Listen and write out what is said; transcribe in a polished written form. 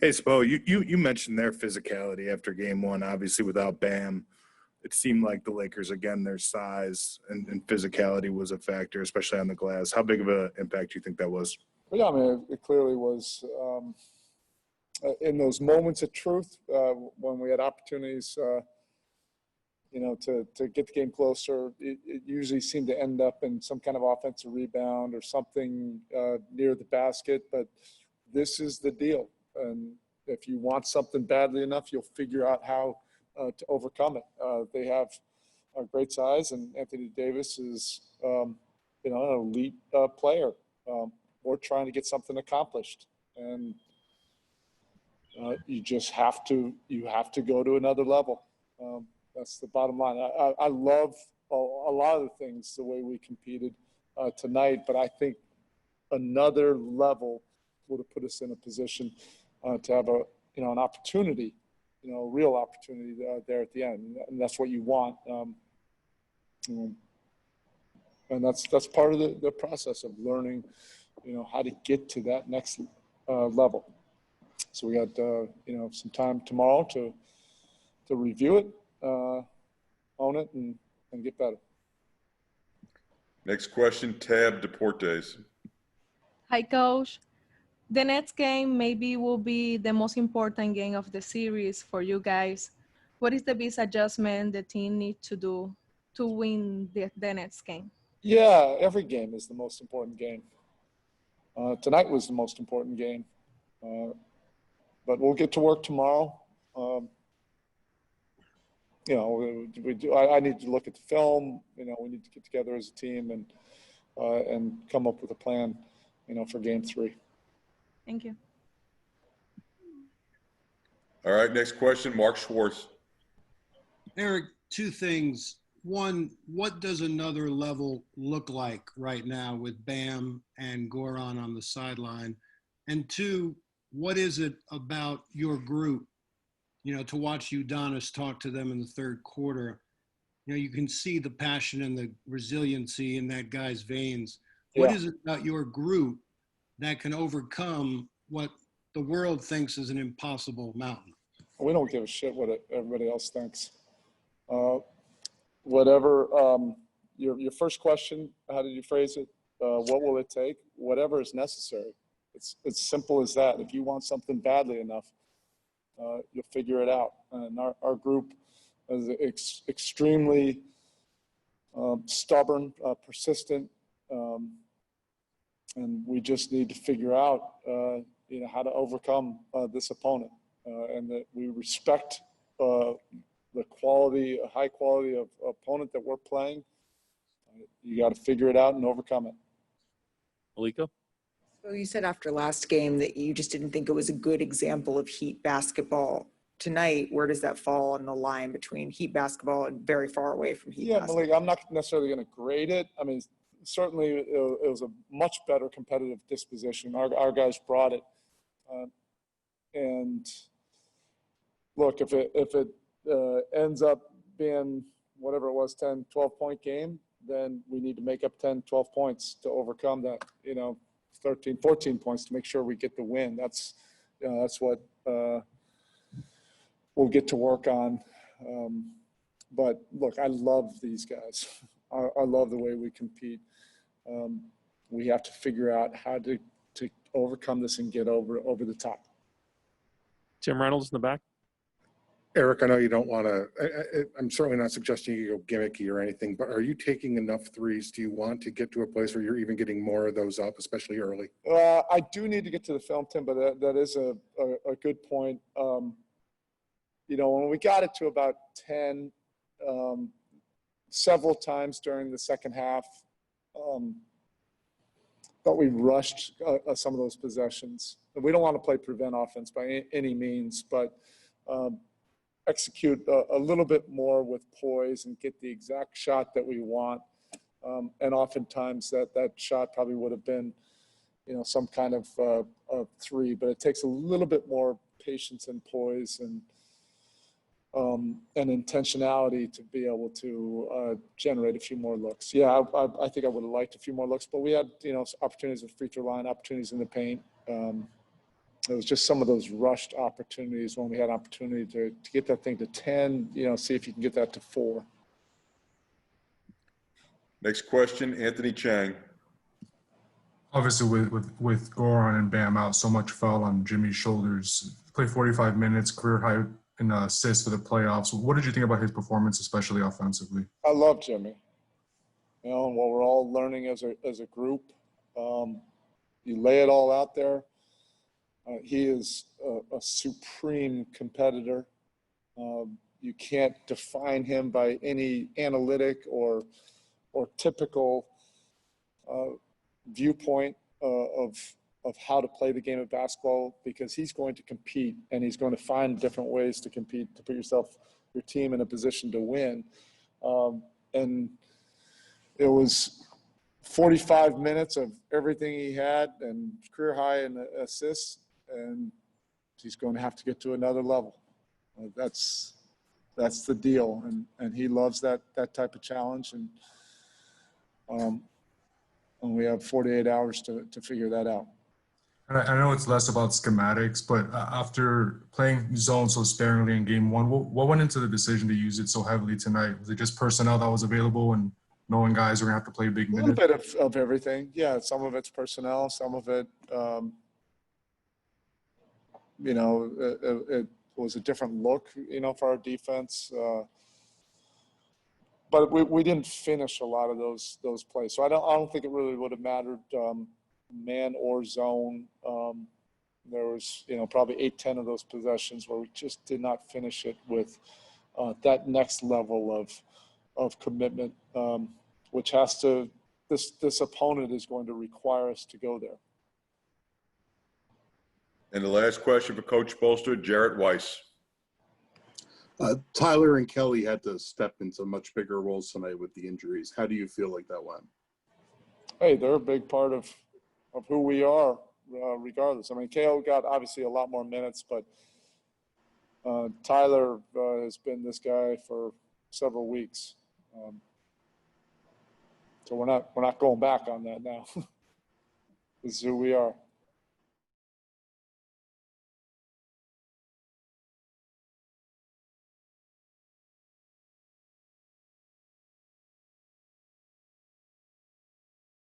Hey, Spo, you mentioned their physicality after game one. Obviously, without Bam, it seemed like the Lakers, again, their size and physicality was a factor, especially on the glass. How big of an impact do you think that was? Well, yeah, I mean, it clearly was in those moments of truth when we had opportunities, to get the game closer. It usually seemed to end up in some kind of offensive rebound or something near the basket. But this is the deal. And if you want something badly enough, you'll figure out how to overcome it. They have a great size, and Anthony Davis is, an elite player. We're trying to get something accomplished, and you just have to go to another level. That's the bottom line. I love a lot of the things the way we competed tonight, but I think another level would have put us in a position to have an opportunity, a real opportunity there at the end, and that's what you want. And that's part of the process of learning, how to get to that next level. So we got some time tomorrow to review it, own it, and get better. Next question, Tab Deportes. Hi, Coach. The next game maybe will be the most important game of the series for you guys. What is the biggest adjustment the team needs to do to win the next game? Yeah, every game is the most important game. Tonight was the most important game. But we'll get to work tomorrow. I need to look at the film. We need to get together as a team and come up with a plan, for game 3. Thank you. All right, next question, Mark Schwartz. Erik, 2 things. One, what does another level look like right now with Bam and Goran on the sideline? And 2, what is it about your group, to watch Udonis talk to them in the third quarter? You can see the passion and the resiliency in that guy's veins. What is it about your group that can overcome what the world thinks is an impossible mountain? We don't give a shit what everybody else thinks. Whatever, your first question, how did you phrase it? What will it take? Whatever is necessary. It's simple as that. If you want something badly enough, you'll figure it out. And our group is extremely stubborn, persistent, and we just need to figure out, how to overcome this opponent, and that we respect the high quality of opponent that we're playing. You got to figure it out and overcome it. Malika? So you said after last game that you just didn't think it was a good example of Heat basketball. Tonight, where does that fall on the line between Heat basketball and very far away from Heat basketball? Malika, I'm not necessarily going to grade it. I mean, certainly it was a much better competitive disposition. Our guys brought it. And look, if it ends up being whatever it was, 10, 12-point game, then we need to make up 10, 12 points to overcome that, 13, 14 points to make sure we get the win. That's what we'll get to work on. But look, I love these guys. I love the way we compete. We have to figure out how to overcome this and get over the top. Tim Reynolds in the back. Erik, I know you don't want to – I'm certainly not suggesting you go gimmicky or anything, but are you taking enough threes? Do you want to get to a place where you're even getting more of those up, especially early? I do need to get to the film, Tim, but that is a good point. When we got it to about 10, several times during the second half, but we rushed some of those possessions. We don't want to play prevent offense by any means, but execute a little bit more with poise and get the exact shot that we want. And oftentimes that shot probably would have been, some kind of three, but it takes a little bit more patience and poise and intentionality to be able to generate a few more looks. Yeah, I think I would have liked a few more looks, but we had, opportunities at free throw line, opportunities in the paint. it was just some of those rushed opportunities when we had opportunity to get that thing to 10, see if you can get that to 4. Next question, Anthony Chang. Obviously, with Goran and Bam out, so much fell on Jimmy's shoulders. Played 45 minutes, career high in assists for the playoffs. What did you think about his performance, especially offensively? I love Jimmy. And what we're all learning as a group, you lay it all out there. He is a supreme competitor. You can't define him by any analytic or typical viewpoint of how to play the game of basketball, because he's going to compete and he's going to find different ways to compete, to put your team in a position to win. And it was 45 minutes of everything he had and career high in assists, and he's going to have to get to another level. That's the deal, and he loves that type of challenge, and we have 48 hours to figure that out. And I know it's less about schematics, but after playing zone so sparingly in game one, what went into the decision to use it so heavily tonight? Was it just personnel that was available and knowing guys are going to have to play big minutes? A little bit of everything. Yeah, some of it's personnel, some of it, it was a different look, for our defense. But we didn't finish a lot of those plays. So I don't think it really would have mattered, man or zone. There was, probably 8-10 of those possessions where we just did not finish it with that next level of commitment, which has to, this opponent is going to require us to go there. And the last question for Coach Spoelstra, Jarrett Weiss. Tyler and Kelly had to step into much bigger roles tonight with the injuries. How do you feel like that went? Hey, they're a big part of who we are, regardless. I mean, Kale got obviously a lot more minutes, but Tyler has been this guy for several weeks. So we're not going back on that now. This is who we are.